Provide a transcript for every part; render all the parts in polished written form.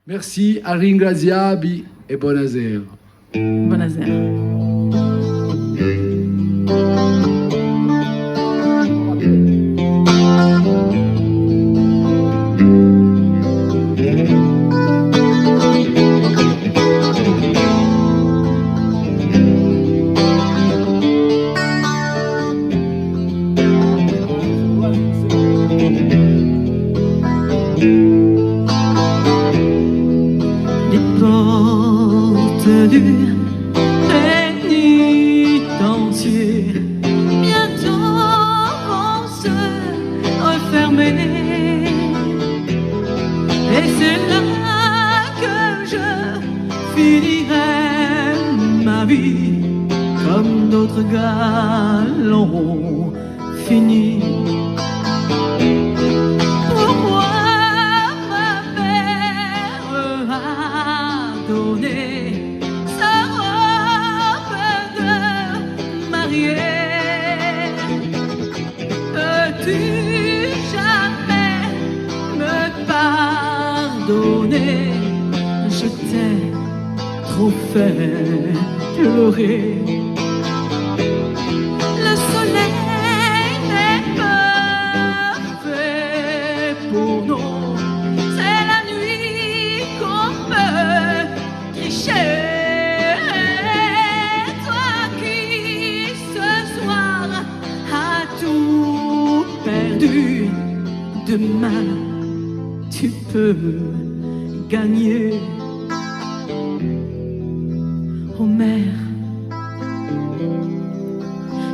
Merci, a ringraziarvi e buonasera. Buonasera. Les portes du pénitencier bientôt vont se refermer, et c'est là que je finirai ma vie comme d'autres gars l'ont fini. Sa robe de mariée, peux-tu jamais me pardonner? Je t'ai trop fait pleurer. Le soleil n'est pas fait pour nous, c'est la nuit qu'on peut tricher. Toi qui ce soir as tout perdu, demain tu peux gagner. Oh mère,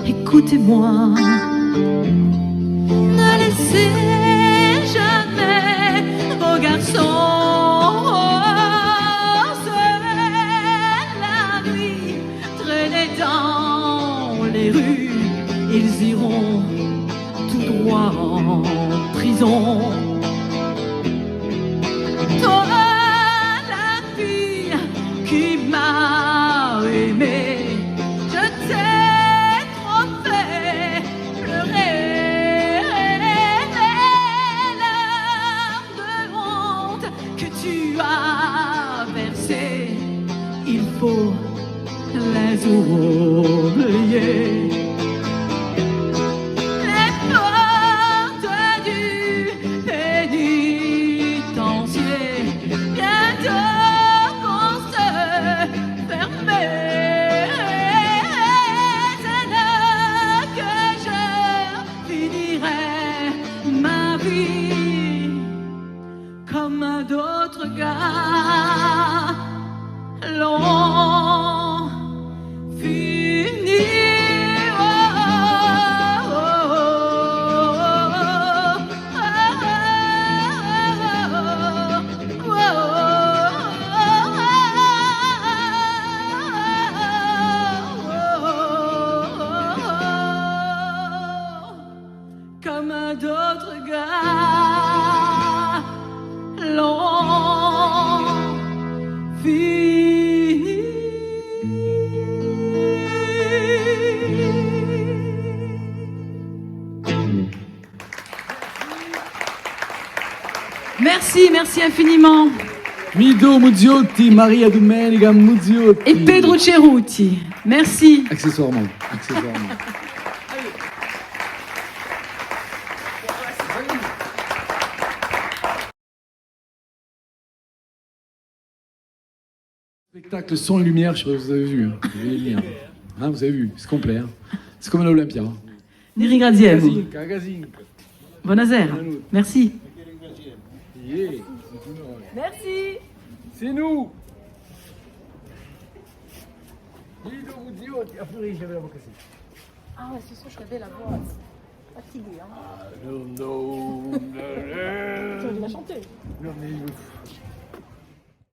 écoutez-moi, ne laissez jamais vos garçons dans les rues, ils iront tout droit en prison. Toi, la fille qui m'a aimé, je t'ai trop fait pleurer. Les larmes de honte que tu as versées, il faut les oublier. Les portes du pénitencier bientôt vont se fermer. C'est là que je finirai ma vie comme d'autres gars l'ont fini. Oh, oh, oh, oh, oh, comme d'autres gars l'ont fini. Merci, merci infiniment. Mido Muziotti, Maria Domenica Muziotti. Et Pedro Ceruti. Merci. Accessoirement. Accessoirement. Spectacle son et lumière, je sais pas si vous avez vu. Vous avez les liens. Hein, vous avez vu, c'est complet. Hein. C'est comme à l'Olympia. Di ringraziamo. Magazine. Buonasera. Merci. Yeah. Merci. C'est nous. Mido Muziotti. Ah, purée, j'avais la voix cassée. Ah ouais, ce soir je rêvais la voix fatiguée. Hein. I don't know. Tu aurais dû la chanter. Non, mais